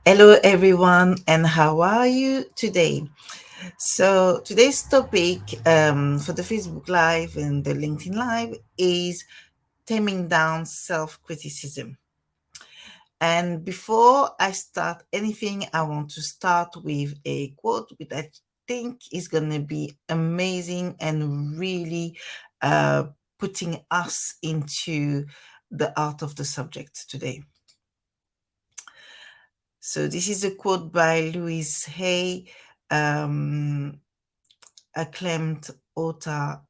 Hello, everyone, and how are you today? So, today's topic for the Facebook Live and the LinkedIn Live is taming down self criticism. And before I start anything, I want to start with a quote which I think is going to be amazing and really uh, putting us into the art of the subject today. So this is a quote by Louise Hay, um, acclaimed author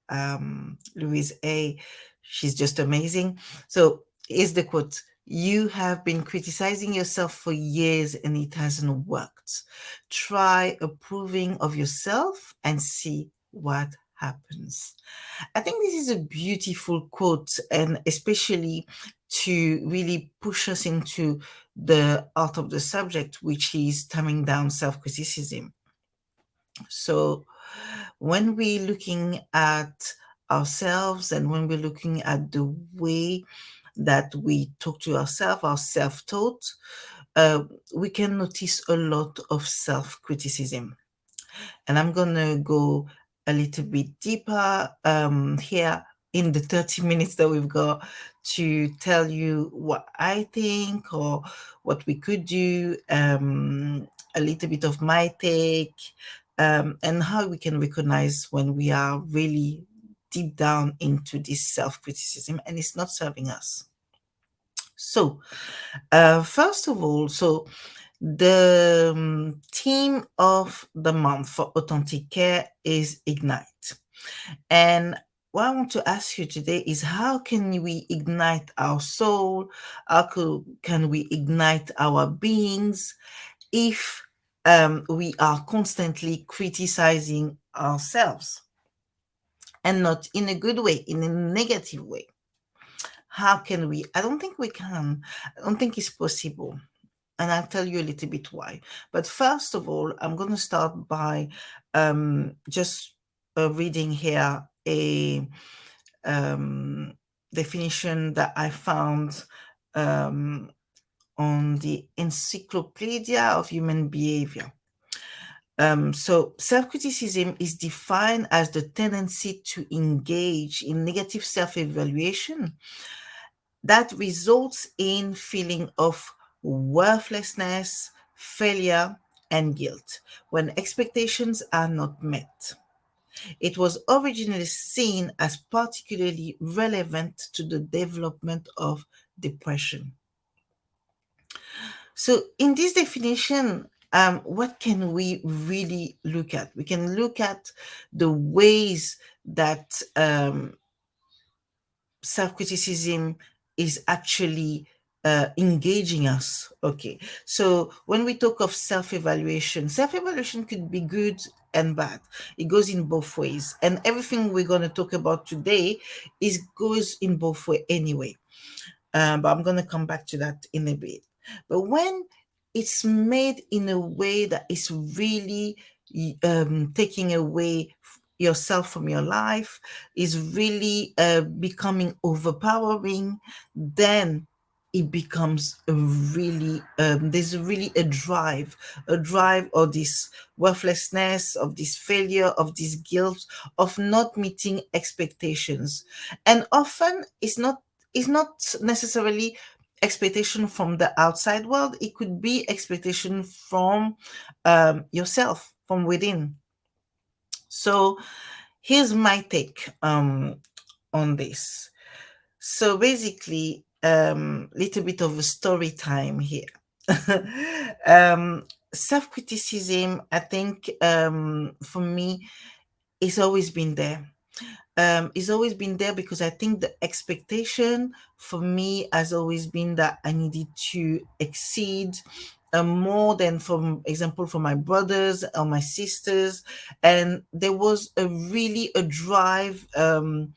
Louise Hay. She's just amazing. So here's the quote. You have been criticizing yourself for years and it hasn't worked. Try approving of yourself and see what happens. I think this is a beautiful quote, and especially to really push us into the art of the subject, which is taming down self criticism. So, when we're looking at ourselves and when we're looking at the way that we talk to ourselves, our self taught, uh, we can notice a lot of self criticism. And I'm going to go a little bit deeper here in the 30 minutes that we've got to tell you what I think or what we could do, a little bit of my take, and how we can recognize when we are really deep down into this self criticism and it's not serving us. So, first of all, the theme of the month for authentic care is Ignite. And what I want to ask you today is how can we ignite our soul? Can we ignite our beings if we are constantly criticizing ourselves and not in a good way, in a negative way? How can we? I don't think we can. I don't think it's possible. And I'll tell you a little bit why. But first of all, I'm going to start by just reading here a definition that I found on the Encyclopedia of Human Behavior. So, self criticism is defined as the tendency to engage in negative self evaluation that results in feeling of worthlessness, failure, and guilt when expectations are not met. It was originally seen as particularly relevant to the development of depression. So, in this definition, what can we really look at? We can look at the ways that self criticism is actually engaging us. Okay, so when we talk of self evaluation could be good and bad. It goes in both ways, and everything we're going to talk about today is goes in both way anyway. But I'm going to come back to that in a bit. But when it's made in a way that is really taking away yourself from your life, is really becoming overpowering, then it becomes a really there's really a drive of this worthlessness, of this failure, of this guilt, of not meeting expectations. And often it's not necessarily expectation from the outside world. It could be expectation from yourself, from within. So here's my take on this. So basically, little bit of a story time here. Self-criticism, I think, for me, it's always been there. It's always been there because I think the expectation for me has always been that I needed to exceed more than, for example, for my brothers or my sisters. And there was really a drive from,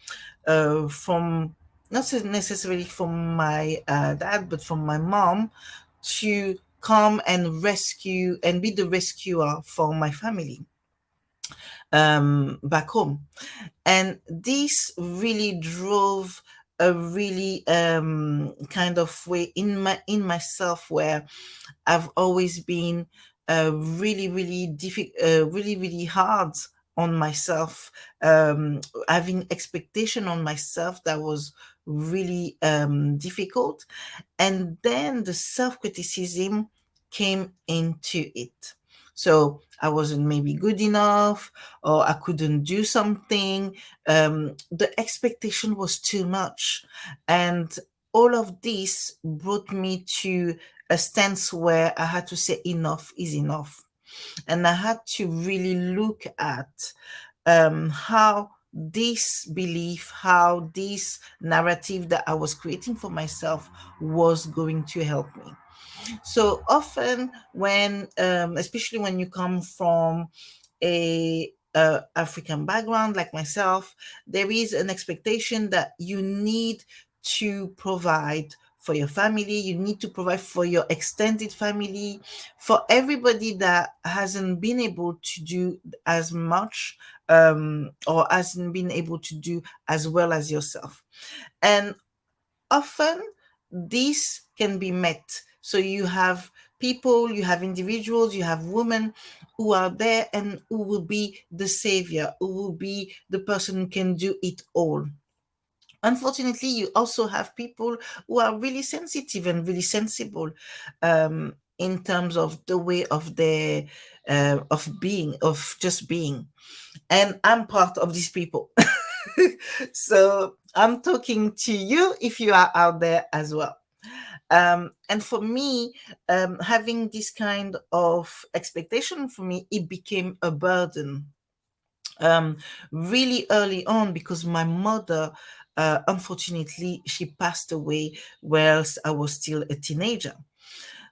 not necessarily from my dad, but from my mom, to come and rescue and be the rescuer for my family back home. And this really drove a really kind of way in myself where I've always been really really hard on myself, having expectation on myself that was really difficult, and then the self criticism came into it. So I wasn't maybe good enough, or I couldn't do something. The expectation was too much. And all of this brought me to a stance where I had to say enough is enough. And I had to really look at how this belief, how this narrative that I was creating for myself was going to help me. So often, when, especially when you come from a African background like myself, there is an expectation that you need to provide for your family, you need to provide for your extended family, for everybody that hasn't been able to do as much, or hasn't been able to do as well as yourself. And often this can be met. So you have people, you have individuals, you have women who are there and who will be the savior, who will be the person who can do it all. Unfortunately, you also have people who are really sensitive and really sensible, in terms of the way of their of being, of just being. And I'm part of these people. So I'm talking to you if you are out there as well. And for me, having this kind of expectation, for me, it became a burden um, really early on, because my mother, unfortunately, she passed away whilst I was still a teenager.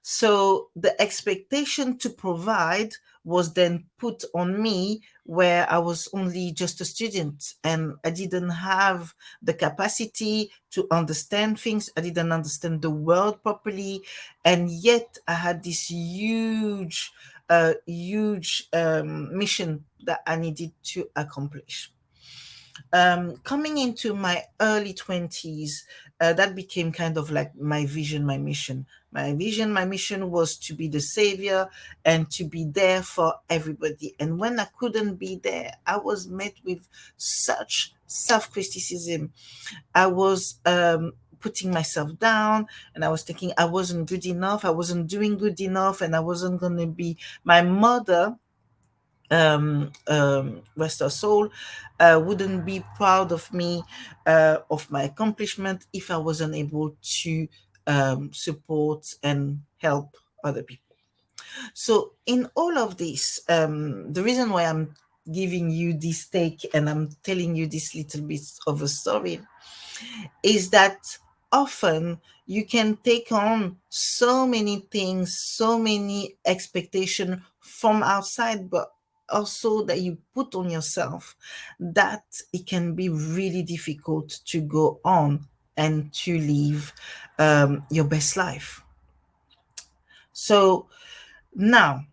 So the expectation to provide was then put on me, where I was only just a student and I didn't have the capacity to understand things. I didn't understand the world properly. And yet I had this huge mission that I needed to accomplish. Coming into my early 20s, that became kind of like my vision, my mission. My vision, my mission was to be the savior and to be there for everybody. And when I couldn't be there, I was met with such self criticism. I was putting myself down, and I was thinking I wasn't good enough, I wasn't doing good enough, and I wasn't going to be. My mother, rest her soul, wouldn't be proud of me, of my accomplishment, if I wasn't able to support and help other people. So, in all of this, the reason why I'm giving you this take and I'm telling you this little bit of a story is that often you can take on so many things, so many expectations from outside, but also that you put on yourself, that it can be really difficult to go on and to live your best life. So now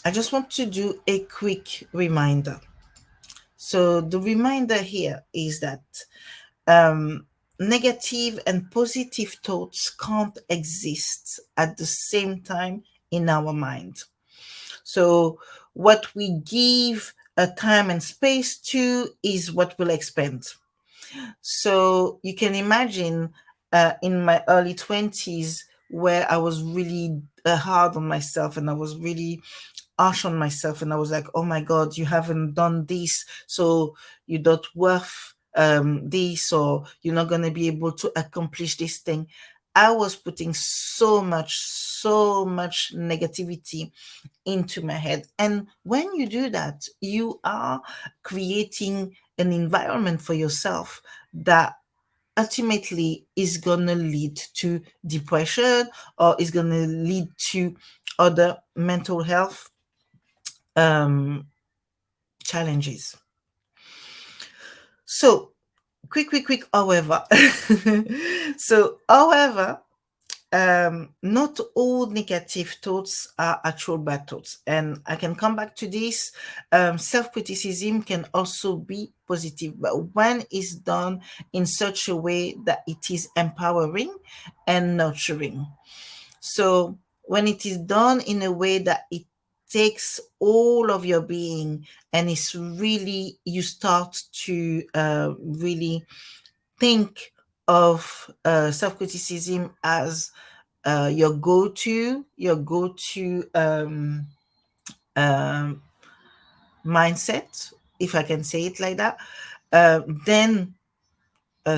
I just want to do a quick reminder. So the reminder here is that um, negative and positive thoughts can't exist at the same time in our mind. So, what we give a time and space to is what will expand. So, you can imagine, in my early 20s, where I was really hard on myself and I was really harsh on myself, and I was like, oh my god, you haven't done this, so you're not worth this, or you're not going to be able to accomplish this thing. I was putting so much negativity into my head. And when you do that, you are creating an environment for yourself that ultimately is going to lead to depression, or is going to lead to other mental health um, challenges. So, quick, however. So, however, not all negative thoughts are actual bad thoughts. And I can come back to this. Self-criticism can also be positive, but when it's done in such a way that it is empowering and nurturing. So when it is done in a way that it takes all of your being, and it's really, you start to really think of self-criticism as your go-to um, mindset, if I can say it like that, then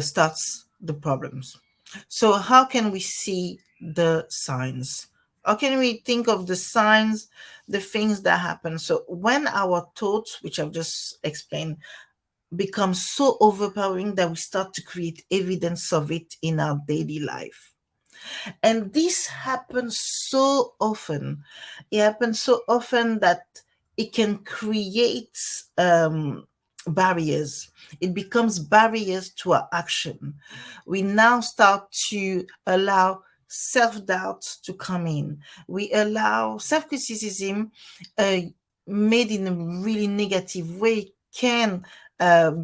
starts the problems. So how can we see the signs? How can we think of the signs, the things that happen? So when our thoughts, which I've just explained, become so overpowering that we start to create evidence of it in our daily life. And this happens so often. It happens so often that it can create barriers. It becomes barriers to our action. We now start to allow self doubt to come in. We allow self criticism, uh, made in a really negative way, can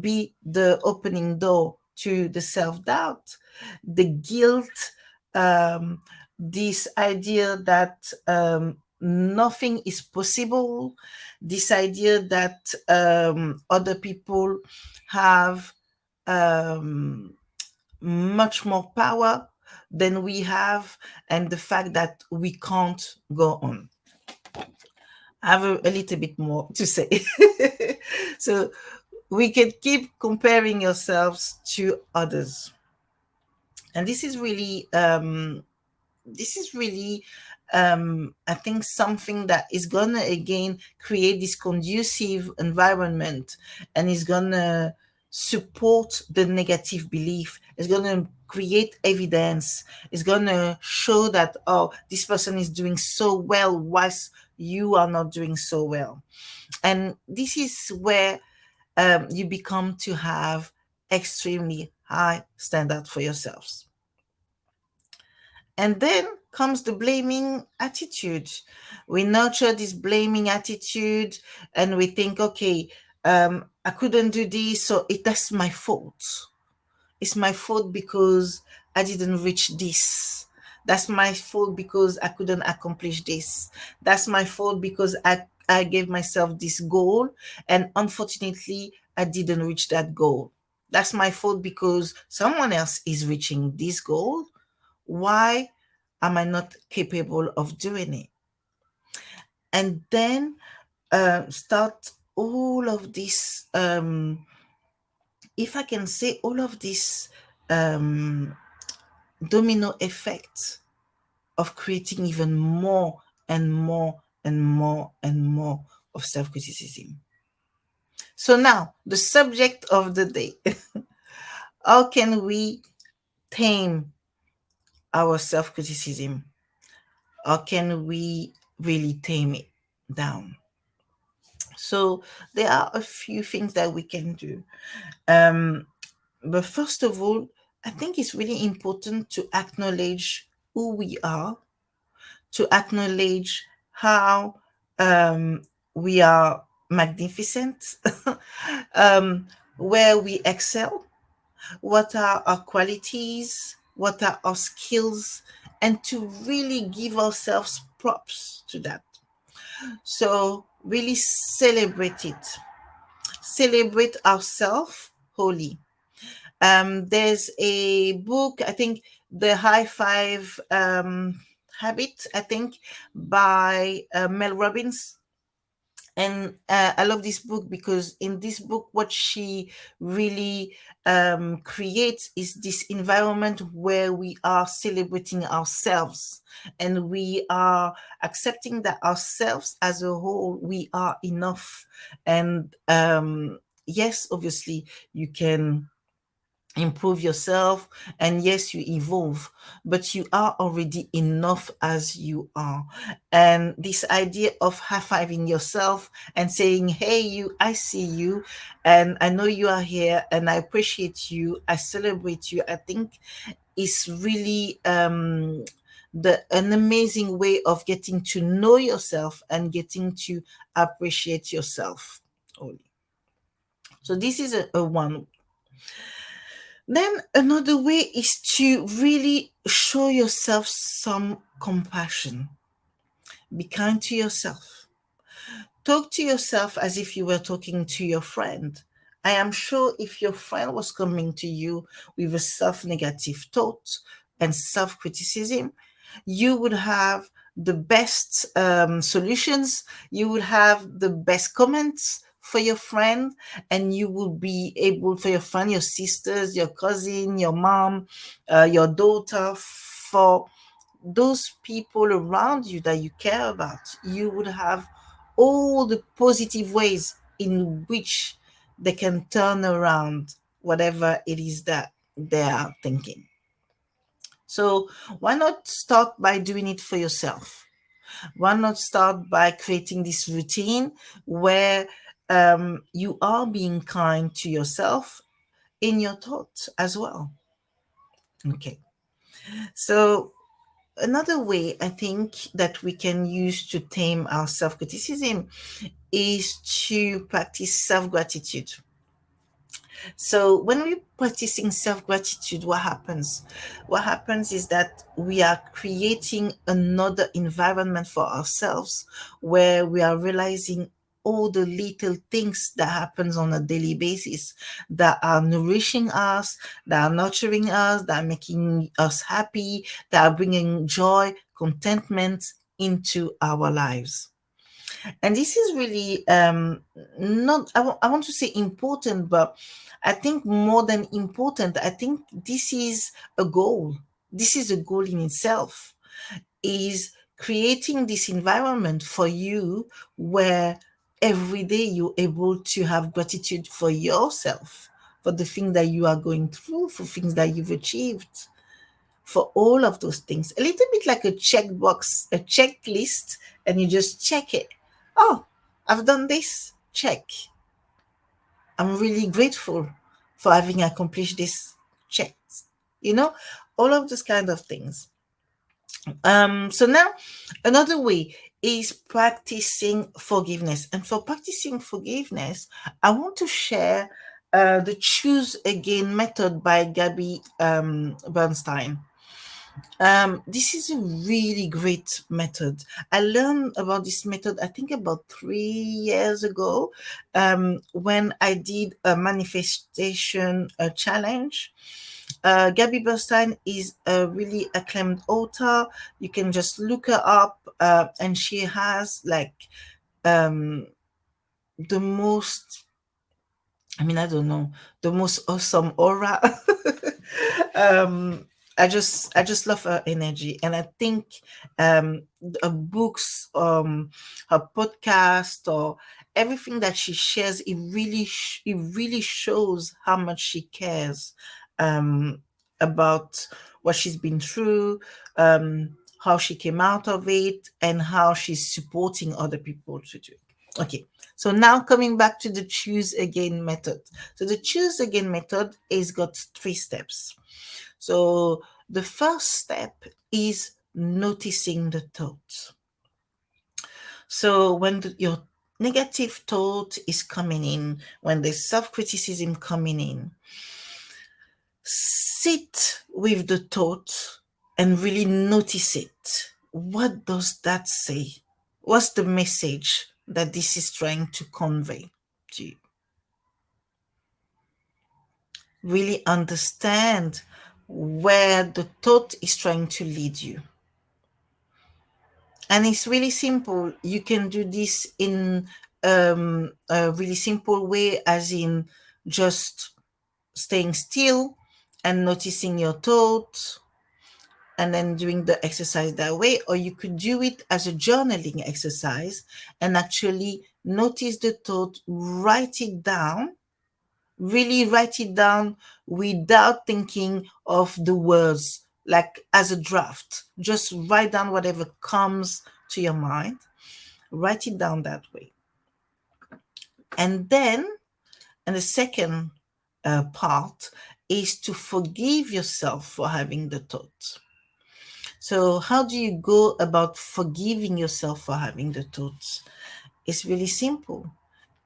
be the opening door to the self doubt, the guilt, um, this idea that nothing is possible, this idea that other people have um, much more power than we have, and the fact that we can't go on. I have a little bit more to say. So we can keep comparing yourselves to others. And this is really I think something that is gonna again create this conducive environment, and is gonna support the negative belief. It's gonna create evidence. It's gonna show that, oh, this person is doing so well whilst you are not doing so well. And this is where you become to have extremely high standard for yourselves. And then comes the blaming attitude. We nurture this blaming attitude, and we think, okay, I couldn't do this, so that's my fault. It's my fault because I didn't reach this. That's my fault because I couldn't accomplish this. That's my fault because I gave myself this goal, and unfortunately, I didn't reach that goal. That's my fault because someone else is reaching this goal. Why am I not capable of doing it? And then start all of this, if I can say, all of this um, domino effect of creating even more and more and more and more of self criticism. So now, the subject of the day. How can we tame our self criticism? How can we really tame it down? So there are a few things that we can do. But first of all, I think it's really important to acknowledge who we are, to acknowledge how we are magnificent, where we excel, what are our qualities, what are our skills, and to really give ourselves props to that. So really celebrate it. Celebrate ourselves wholly. There's a book, I think, The High Five Habit, I think, by Mel Robbins. And I love this book because in this book, what she really creates is this environment where we are celebrating ourselves, and we are accepting that ourselves as a whole, we are enough. And yes, obviously, you can improve yourself, and yes, you evolve, but you are already enough as you are. And this idea of high-fiving yourself and saying, hey, you, I see you, and I know you are here, and I appreciate you, I celebrate you, I think is really an amazing way of getting to know yourself and getting to appreciate yourself only. So this is a one. Then another way is to really show yourself some compassion. Be kind to yourself. Talk to yourself as if you were talking to your friend. I am sure if your friend was coming to you with a self negative thought and self criticism, you would have the best solutions, you would have the best comments for your friend, and you will be able for your friend, your sisters, your cousin, your mom, your daughter, for those people around you that you care about, you would have all the positive ways in which they can turn around whatever it is that they are thinking. So, why not start by doing it for yourself? Why not start by creating this routine where you are being kind to yourself in your thoughts as well? Okay. So, another way I think that we can use to tame our self criticism is to practice self gratitude. So when we're practicing self gratitude, what happens? What happens is that we are creating another environment for ourselves where we are realizing all the little things that happens on a daily basis that are nourishing us, that are nurturing us, that are making us happy, that are bringing joy, contentment into our lives. And this is really not I want to say important, but I think more than important, I think this is a goal. This is a goal in itself, is creating this environment for you where every day you're able to have gratitude for yourself, for the thing that you are going through, for things that you've achieved, for all of those things. A little bit like a checkbox, a checklist, and you just check it. Oh, I've done this. Check. I'm really grateful for having accomplished this. Check. You know, all of those kind of things. So now another way is practicing forgiveness. And for practicing forgiveness, I want to share the choose again method by Gabby Bernstein. This is a really great method. I learned about this method, I think, about 3 years ago, when I did a manifestation challenge. Gabby Bernstein is a really acclaimed author. You can just look her up, and she has like um, the most, I mean, I don't know, the most awesome aura. um I just love her energy, and I think her books, her podcast, or everything that she shares, it really shows how much she cares um about what she's been through, how she came out of it, and how she's supporting other people to do it. Okay, so now coming back to the choose again method. So the choose again method is got 3 steps. So the first step is noticing the thought. So when your negative thought is coming in, when there's self-criticism coming in, sit with the thought and really notice it. What does that say? What's the message that this is trying to convey to you? Really understand where the thought is trying to lead you. And it's really simple. You can do this in a really simple way, as in just staying still and noticing your thoughts and then doing the exercise that way. Or you could do it as a journaling exercise and actually notice the thought, write it down, really write it down without thinking of the words, like as a draft. Just write down whatever comes to your mind, write it down that way. And then, and the second part is to forgive yourself for having the thought. So, how do you go about forgiving yourself for having the thoughts? It's really simple.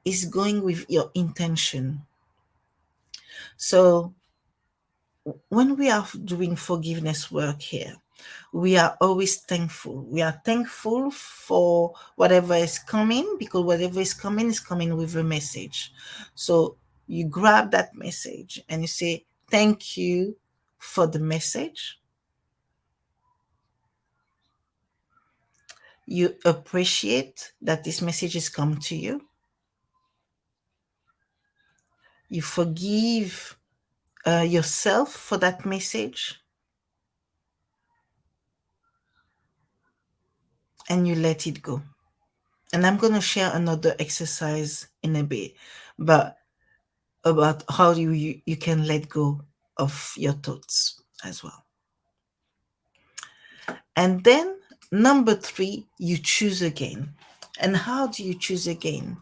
It's going with your intention. So, when we are doing forgiveness work here, we are always thankful. We are thankful for whatever is coming, because whatever is coming with a message. So you grab that message and you say, thank you for the message. You appreciate that this message has come to you. You forgive yourself for that message, and you let it go. And I'm going to share another exercise in a bit, but about how you can let go of your thoughts as well. And then number three, you choose again. And how do you choose again?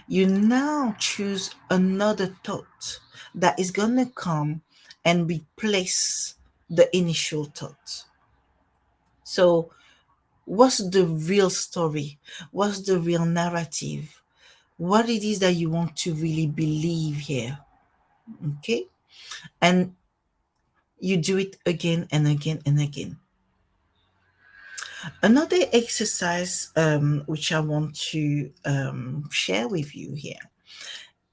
You now choose another thought that is going to come and replace the initial thought. So, what's the real story? What's the real narrative? What it is that you want to really believe here? Okay. And you do it again and again and again. Another exercise which I want to share with you here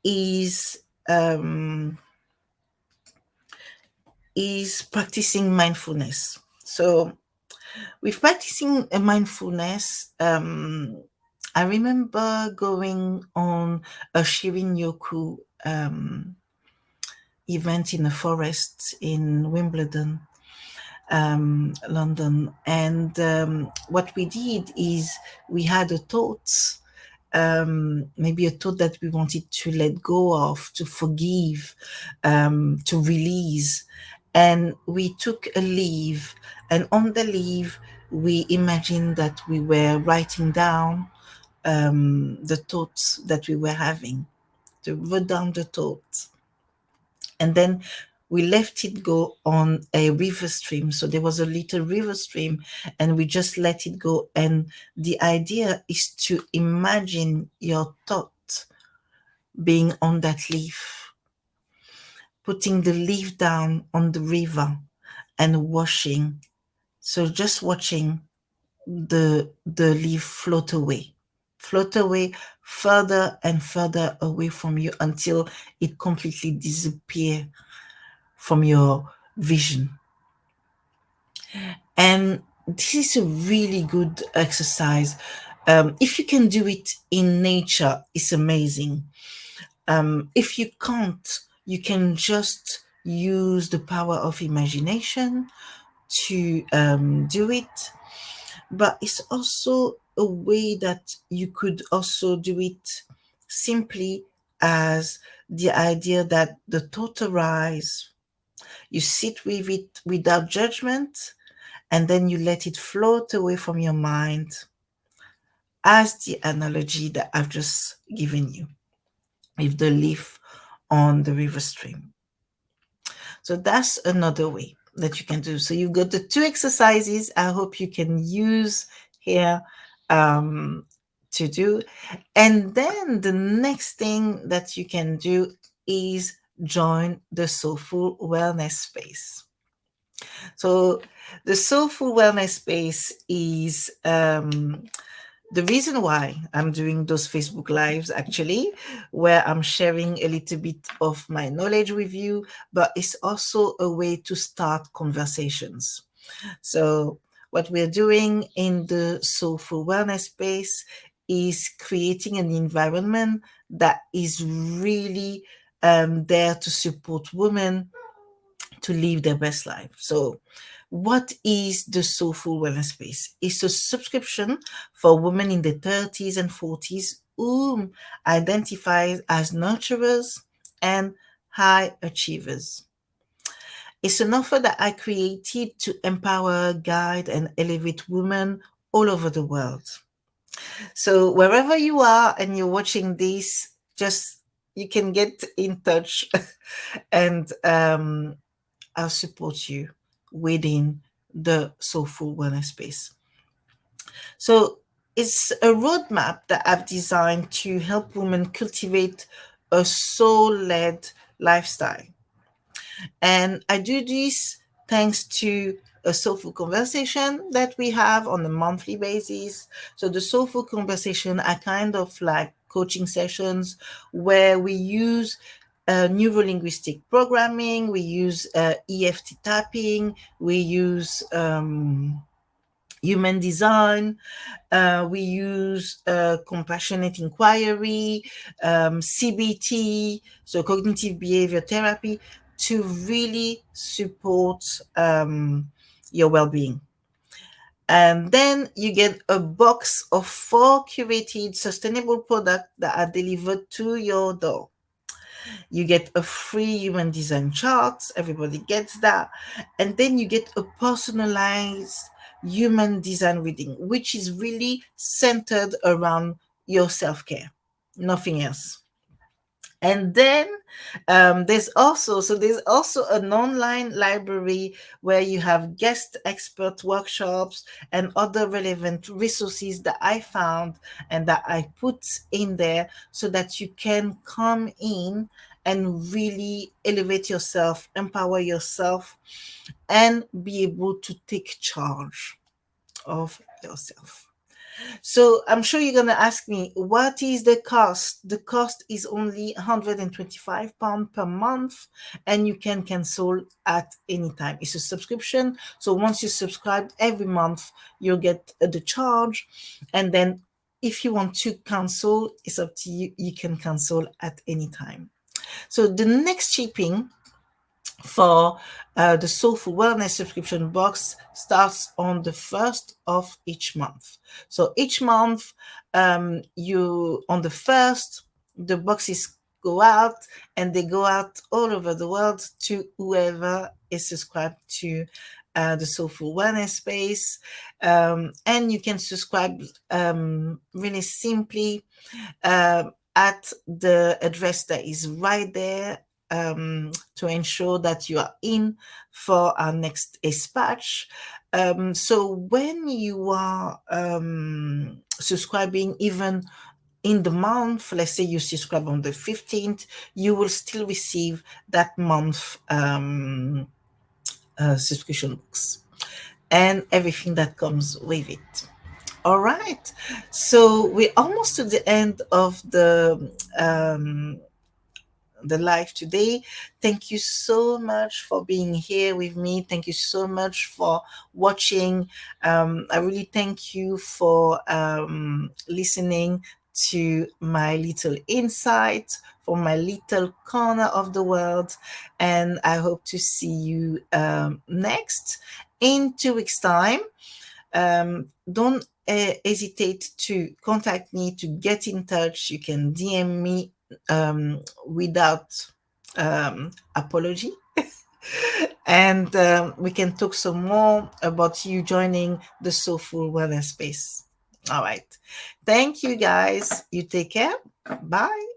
is um, practicing mindfulness. So, with practicing mindfulness, I remember going on a Shirin Yoku event in a forest in Wimbledon, London. And what we did is we had a thought, maybe a thought that we wanted to let go of, to forgive, to release. And we took a leaf, and on the leaf, we imagined that we were writing down the thoughts that we were having, to write down the thoughts. And then we left it go on a river stream. So there was a little river stream, and we just let it go. And the idea is to imagine your thought being on that leaf, putting the leaf down on the river and washing. So just watching the leaf float away further and further away from you until it completely disappears from your vision. And this is a really good exercise. If you can do it in nature, it's amazing. If you can't, you can just use the power of imagination to do it. But it's also a way that you could also do it simply as the idea that the thought arise, you sit with it without judgment, and then you let it float away from your mind, as the analogy that I've just given you with the leaf on the river stream. So that's another way that you can do. So you've got the two exercises I hope you can use here to do. And then the next thing that you can do is join the Soulful Wellness Space. So the Soulful Wellness Space is the reason why I'm doing those Facebook Lives, actually, where I'm sharing a little bit of my knowledge with you, but it's also a way to start conversations. So, what we're doing in the Soulful Wellness Space is creating an environment that is really there to support women to live their best life. So, what is the Soulful Wellness Space? It's a subscription for women in the 30s and 40s who identify as nurturers and high achievers. It's an offer that I created to empower, guide, and elevate women all over the world. So wherever you are and you're watching this, just you can get in touch and I'll support you within the Soulful Wellness Space. So it's a roadmap that I've designed to help women cultivate a soul-led lifestyle. And I do this thanks to a soulful conversation that we have on a monthly basis. So the soulful conversation are kind of like coaching sessions where we use neurolinguistic programming, we use EFT tapping, we use human design, we use compassionate inquiry, CBT, so cognitive behavior therapy, to really support your well-being. And then you get a box of 4 curated sustainable products that are delivered to your door. You get a free human design chart. Everybody gets that. And then you get a personalized human design reading, which is really centered around your self-care, nothing else. And then there's also an online library where you have guest expert workshops and other relevant resources that I found and that I put in there so that you can come in and really elevate yourself, empower yourself, and be able to take charge of yourself. So I'm sure you're going to ask me, what is the cost? The cost is only £125 per month, and you can cancel at any time. It's a subscription. So once you subscribe every month, you'll get the charge. And then if you want to cancel, it's up to you. You can cancel at any time. So the next shipping for the Soulful Wellness subscription box starts on the 1st of each month. So each month, you on the 1st, the boxes go out, and they go out all over the world to whoever is subscribed to the Soulful Wellness Space. And you can subscribe really simply at the address that is right there, to ensure that you are in for our next dispatch. So when you are subscribing, even in the month, let's say you subscribe on the 15th, you will still receive that month subscription box and everything that comes with it. All right, so we're almost to the end of the live today. Thank you so much for being here with me. Thank you so much for watching. I really thank you for listening to my little insight from my little corner of the world. And I hope to see you next in 2 weeks' time. Don't hesitate to contact me, to get in touch. You can DM me without apology. And we can talk some more about you joining the Soulful Wellness Space. All right. Thank you, guys. You take care. Bye.